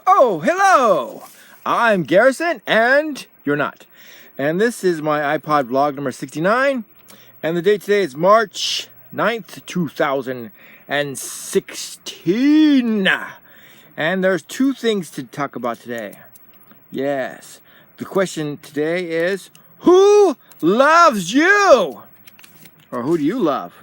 Oh, hello! I'm Garrison, and you're not. And this is my iPod vlog number 69. And the date today is March 9th, 2016. And there's two things to talk about today. Yes. The question today is, who loves you? Or who do you love?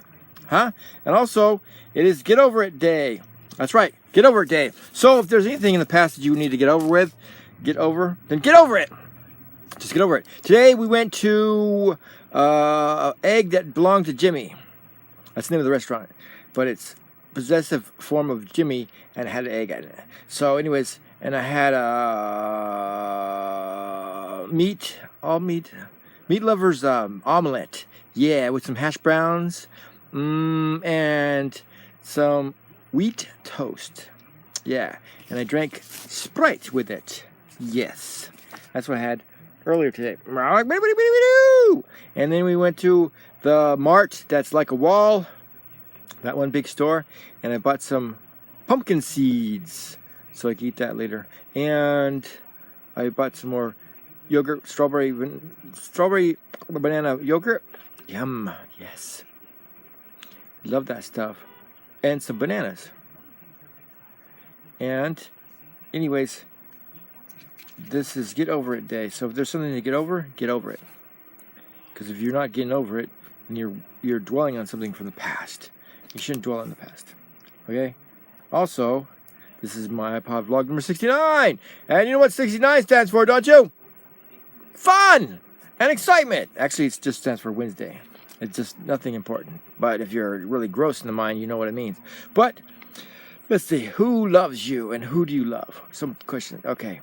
Huh? And also, it is Get Over It Day. That's right, Get Over It Day. So if there's anything in the past that you need to get over with, then get over it. Just get over it. Today we went to Egg That Belonged to Jimmy. That's the name of the restaurant. But it's possessive form of Jimmy and it had an egg in it. So anyways, and I had meat lovers omelet. Yeah, with some hash browns and some wheat toast. Yeah, and I drank Sprite with it. Yes, that's what I had earlier today. And then we went to the mart that's like a wall, that one big store, and I bought some pumpkin seeds so I can eat that later. And I bought some more yogurt, strawberry banana yogurt. Yum, yes. Love that stuff. And some bananas. And anyways, this is Get Over It Day. So if there's something to get over it. Because if you're not getting over it, and you're dwelling on something from the past, you shouldn't dwell on the past. Okay? Also, this is my iPod vlog number 69. And you know what 69 stands for, don't you? Fun and excitement. Actually, it just stands for Wednesday. It's just nothing important. But if you're really gross in the mind, you know what it means. But let's see. Who loves you and who do you love? Some question. Okay.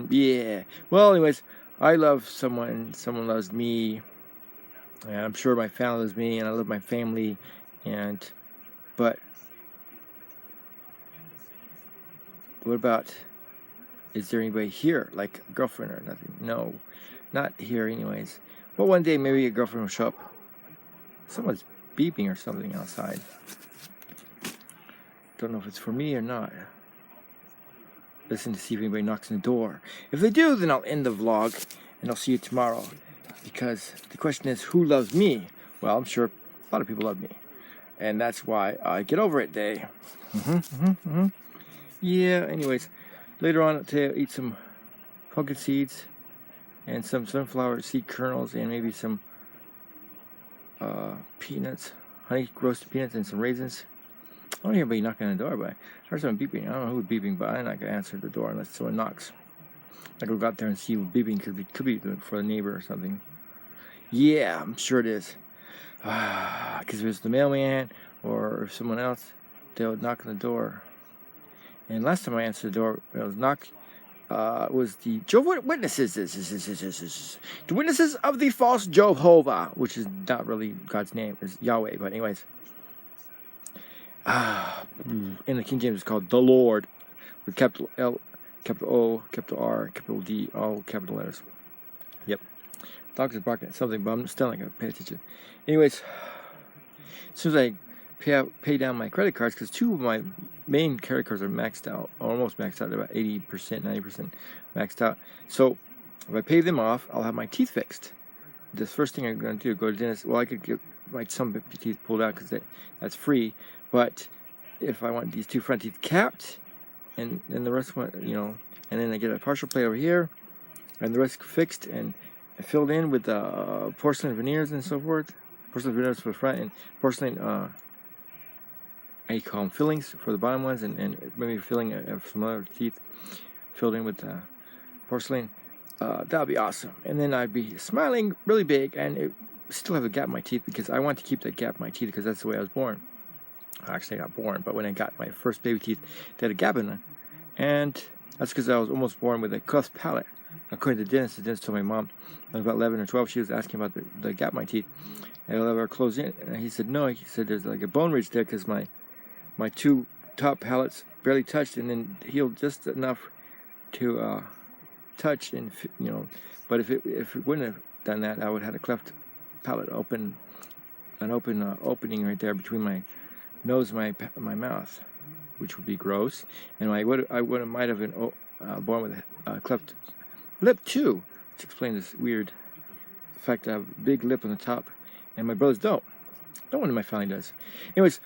Yeah. Well, anyways, I love someone. Someone loves me. And I'm sure my family loves me, and I love my family. But what about, is there anybody here, like a girlfriend or nothing? No, not here anyways. But one day maybe a girlfriend will show up. Someone's beeping or something outside. Don't know if it's for me or not. Listen to see if anybody knocks on the door. If they do, then I'll end the vlog and I'll see you tomorrow. Because the question is, who loves me? Well, I'm sure a lot of people love me. And that's why I Get Over It Day. Yeah, anyways. Later on today, I'll eat some pumpkin seeds and some sunflower seed kernels and maybe some peanuts, honey roasted peanuts and some raisins. I don't hear anybody knocking on the door, but I heard someone beeping. I don't know who's beeping, but I'm not going to answer the door unless someone knocks. I go out there and see who beeping could be for a neighbor or something. Yeah, I'm sure it is. Because if it's the mailman or if someone else, they'll knock on the door. And last time I answered the door, it was knocked. Was the Jehovah's Witnesses, the witnesses of the false Jehovah, which is not really God's name, it's Yahweh. But anyways, in the King James, it's called the Lord, with capital L, capital O, capital R, capital D, all capital letters. Yep. Dogs are barking at something, but I'm still not gonna pay attention. Anyways, as soon as I pay down my credit cards, because two of my main credit cards are maxed out, almost maxed out, they're about 80%, 90% maxed out. So if I pay them off, I'll have my teeth fixed. The first thing I'm going to do, go to the dentist. Well, I could get some teeth pulled out because that's free. But if I want these two front teeth capped, and the rest want, and then I get a partial plate over here, and the rest fixed and filled in with porcelain veneers and so forth. Porcelain veneers for the front and porcelain I call them fillings for the bottom ones, and maybe filling some other teeth filled in with porcelain. That would be awesome. And then I'd be smiling really big, and still have a gap in my teeth because I want to keep that gap in my teeth because that's the way I was born. Actually, I got born, but when I got my first baby teeth, they had a gap in them. And that's because I was almost born with a cleft palate. According to the dentist told my mom, I was about 11 or 12, she was asking about the gap in my teeth. And I let her close in, and he said, no, he said, there's like a bone ridge there because my two top palates barely touched and then healed just enough to touch, and but if it wouldn't have done that, I would have had a cleft palate opening right there between nose in my mouth, which would be gross. And I might have been born with a cleft lip too, which explains this weird fact I have a big lip on the top, and my brothers don't. No one in my family does. Anyways,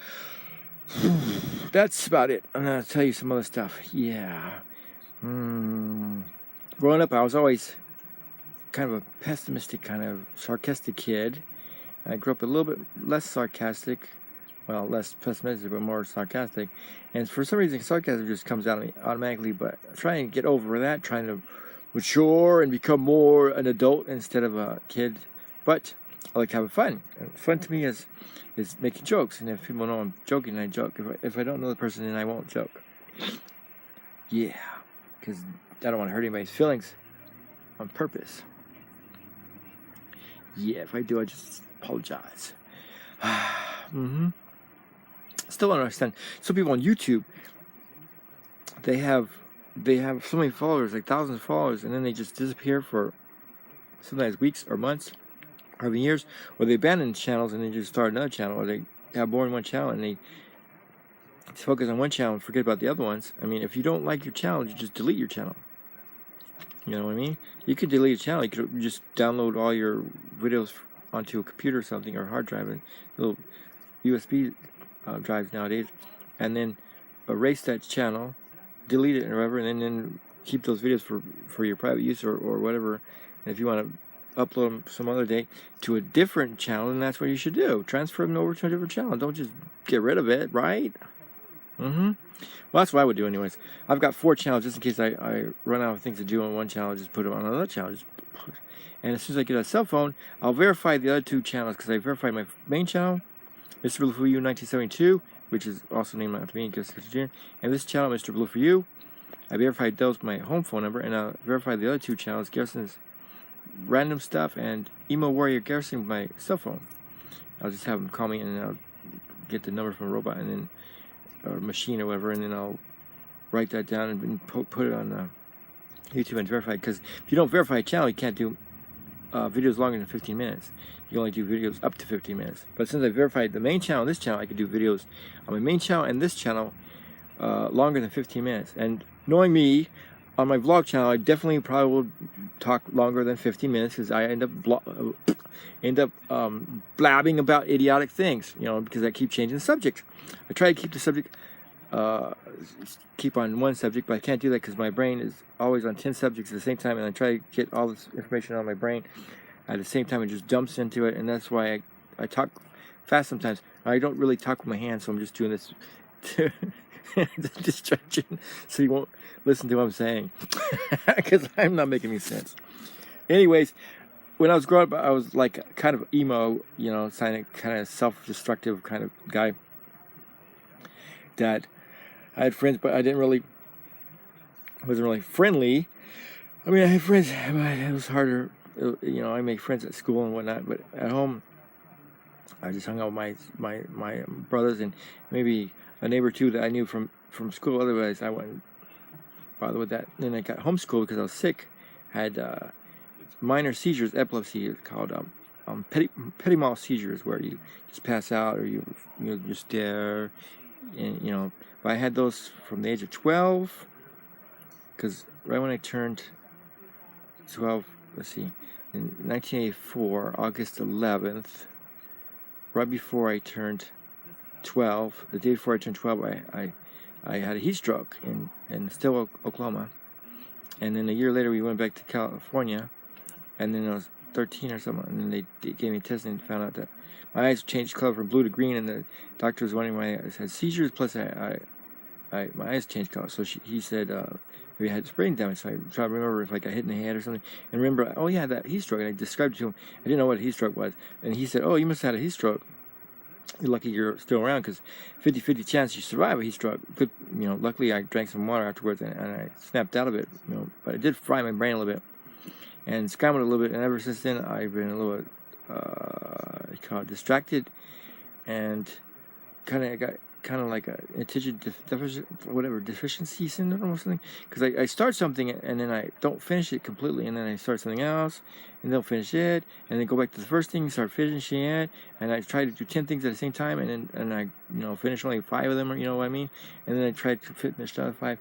that's about it. I'm gonna tell you some other stuff. Yeah. Growing up, I was always kind of a pessimistic, kind of sarcastic kid. I grew up a little bit less sarcastic, well, less pessimistic, but more sarcastic. And for some reason, sarcasm just comes out of me automatically. But trying to get over that, trying to mature and become more an adult instead of a kid. But I like having fun. And fun to me is making jokes. And if people know I'm joking, I joke. If I don't know the person, then I won't joke. Yeah, because I don't want to hurt anybody's feelings on purpose. Yeah, if I do, I just apologize. Still don't understand. Some people on YouTube, they have so many followers, like thousands of followers, and then they just disappear for sometimes weeks or months or even years, or they abandon channels and they just start another channel, or they have more than one channel and they focus on one channel and forget about the other ones. I mean, if you don't like your channel, you just delete your channel. You know what I mean? You could delete a channel. You could just download all your videos onto a computer or something, or hard drive, and little USB drives nowadays, and then erase that channel, delete it or whatever, and then keep those videos for your private use or whatever. And if you want to upload them some other day to a different channel, then that's what you should do. Transfer them over to a different channel. Don't just get rid of it, right? Well, that's what I would do anyways. I've got 4 channels just in case I run out of things to do on one channel. Just put them on another channel. And as soon as I get a cell phone, I'll verify the other 2 channels, because I verified my main channel, Mr. Blue for You 1972, which is also named after me, and this channel, Mr. Blue for You. I verified those with my home phone number, and I'll verify the other 2 channels, Garrison's Random Stuff and Emo Warrior Garrison, with my cell phone. I'll just have them call me, and then I'll get the number from a robot, and then or machine or whatever, and then I'll write that down and put it on YouTube and verify. Because if you don't verify a channel, you can't do videos longer than 15 minutes. You can only do videos up to 15 minutes. But since I verified the main channel and this channel, I could do videos on my main channel and this channel longer than 15 minutes. And knowing me, on my vlog channel, I definitely probably will talk longer than 15 minutes, because I end up blabbing about idiotic things, you know, because I keep changing the subject. I try to keep the subject, keep on one subject, but I can't do that because my brain is always on 10 subjects at the same time, and I try to get all this information out of my brain at the same time. It just dumps into it, and that's why I talk fast sometimes. I don't really talk with my hands, so I'm just doing this to distraction, so you won't listen to what I'm saying, because I'm not making any sense. Anyways, when I was growing up, I was like kind of emo, you know, kind of self-destructive kind of guy. That I had friends, but wasn't really friendly. I mean, I had friends, but it was harder. You know, I made friends at school and whatnot, but at home, I just hung out with my brothers and maybe a neighbor or two that I knew from school. Otherwise, I wouldn't bother with that. Then I got homeschooled because I was sick. Had minor seizures, epilepsy. It's called petit mal seizures, where you just pass out or you're just there. And, you know, but I had those from the age of 12, because right when I turned 12, let's see, in 1984, August 11th, right before I turned 12, the day before I turned 12, I had a heat stroke in Stillwell, Oklahoma. And then a year later, we went back to California, and then I was 13 or something, and then they gave me a test and found out that my eyes changed color from blue to green, and the doctor was wondering why I had seizures, plus my eyes changed color. So he said maybe I had brain damage. So I tried to remember if I got hit in the head or something, and remember, oh yeah, that heat stroke. And I described it to him. I didn't know what a heat stroke was, and he said, oh, you must have had a heat stroke. You're lucky you're still around, because 50-50 chance you survive a heat stroke. Good, you know. Luckily, I drank some water afterwards, and I snapped out of it. You know, but it did fry my brain a little bit and scrambled a little bit. And ever since then, I've been a little bit distracted, and kind of got kind of like a attention deficiency syndrome or something. Because I start something and then I don't finish it completely, and then I start something else and don't finish it, and then go back to the first thing, start finishing it, and I try to do 10 things at the same time, and I finish only 5 of them, or you know what I mean, and then I try to finish the other 5.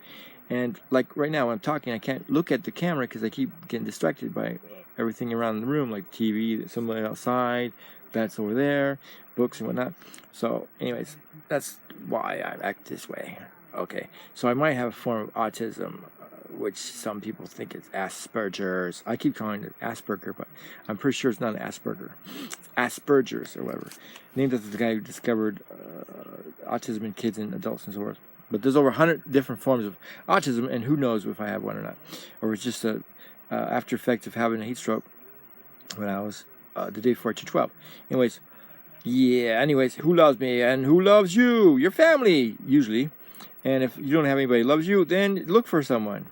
And like right now when I'm talking, I can't look at the camera because I keep getting distracted by everything around the room, like TV, somebody outside, that's over there, books and whatnot. So anyways, that's why I act this way. Okay, so I might have a form of autism, which some people think is Asperger's. I keep calling it Asperger, but I'm pretty sure it's not an Asperger. It's Asperger's or whatever. Named after the guy who discovered autism in kids and adults and so forth. But there's over 100 different forms of autism, and who knows if I have one or not. Or it's just a after effect of having a heat stroke when I was the day before I turned 12. Anyways, who loves me and who loves you? Your family, usually. And if you don't have anybody who loves you, then look for someone.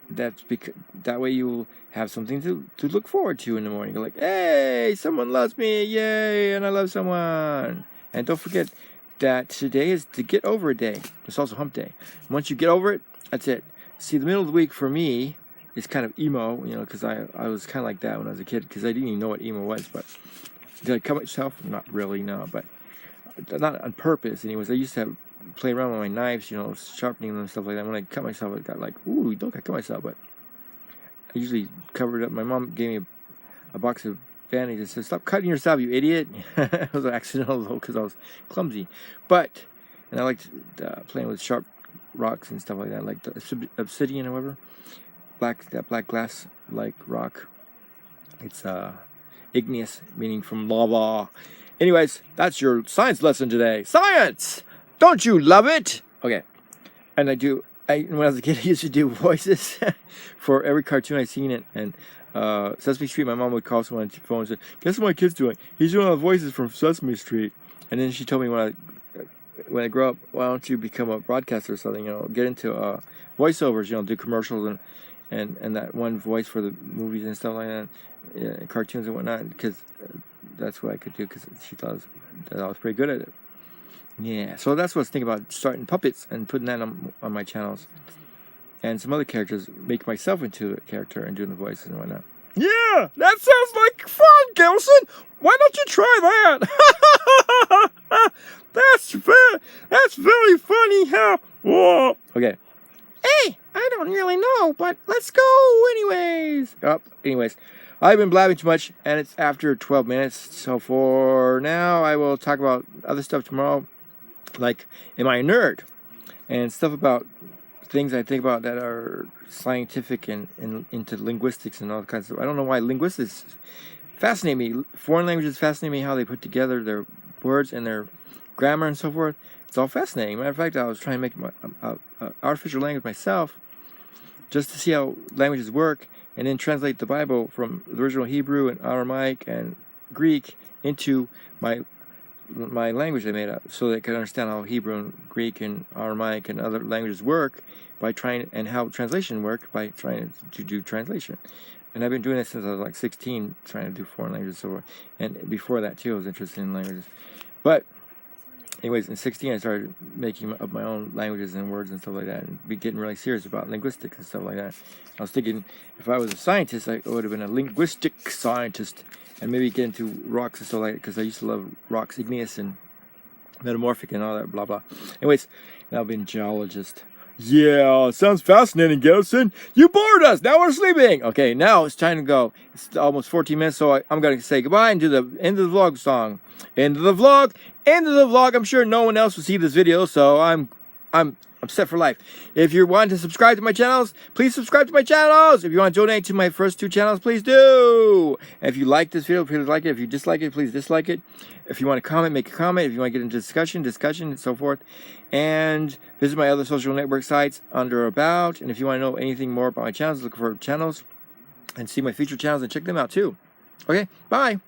That's because that way you'll have something to look forward to in the morning. You're like, hey, someone loves me, yay, and I love someone. And don't forget that today is to get over a day. It's also hump day. Once you get over it, that's it. See, the middle of the week for me is kind of emo, because I was kind of like that when I was a kid, because I didn't even know what emo was. But did I cut myself? Not really, no, but not on purpose. Anyways, I used to play around with my knives, sharpening them and stuff like that. When I cut myself, it got like, ooh, don't I cut myself, but I usually covered it up. My mom gave me a box of Band-Aids and said, stop cutting yourself, you idiot. It was accidental though, because I was clumsy. And I liked playing with sharp rocks and stuff like that, like the obsidian or whatever. That black glass like rock. It's igneous, meaning from lava. Anyways, that's your science lesson today. Science! Don't you love it? Okay. And when I was a kid, I used to do voices for every cartoon I'd seen it. And Sesame Street, my mom would call someone on the phone and say, guess what my kid's doing? He's doing all the voices from Sesame Street. And then she told me when I grow up, why don't you become a broadcaster or something, get into voiceovers, do commercials and that one voice for the movies and stuff like that, cartoons and whatnot, because that's what I could do, because she thought that I was pretty good at it. Yeah, so that's what I was thinking about, starting puppets and putting that on my channels. And some other characters, make myself into a character and doing the voices and whatnot. Yeah, that sounds like fun, Gelson. Why don't you try that? That's very funny, huh? Whoa. Okay. Hey, I don't really know, but let's go anyways. Anyways, I've been blabbing too much, and it's after 12 minutes. So for now, I will talk about other stuff tomorrow. Like, am I a nerd? And stuff about things I think about that are scientific and into linguistics and all kinds of stuff. I don't know why linguistics fascinate me. Foreign languages fascinate me, how they put together their words and their grammar and so forth. It's all fascinating. Matter of fact, I was trying to make my artificial language myself just to see how languages work, and then translate the Bible from the original Hebrew and Aramaic and Greek into my language I made up, so they could understand how Hebrew and Greek and Aramaic and other languages work by trying, and how translation work by trying to do translation. And I've been doing this since I was like 16, trying to do foreign languages. And before that too, I was interested in languages. But anyways, in 16, I started making up my own languages and words and stuff like that, and be getting really serious about linguistics and stuff like that. I was thinking, if I was a scientist, I would have been a linguistic scientist, and maybe get into rocks and stuff like that, because I used to love rocks, igneous and metamorphic and all that, blah, blah. Anyways, now I've been a geologist. Yeah, sounds fascinating, Gelson. You bored us. Now we're sleeping. Okay, now it's time to go. It's almost 14 minutes, so I'm going to say goodbye and do the end of the vlog song. End of the vlog. End of the vlog. I'm sure no one else will see this video, so I'm set for life. If you want to subscribe to my channels, please subscribe to my channels. If you want to donate to my first 2 channels, please do. And if you like this video, please like it. If you dislike it, please dislike it. If you want to comment, make a comment. If you want to get into discussion, and so forth. And visit my other social network sites under About. And if you want to know anything more about my channels, look for channels and see my future channels and check them out too. Okay, bye.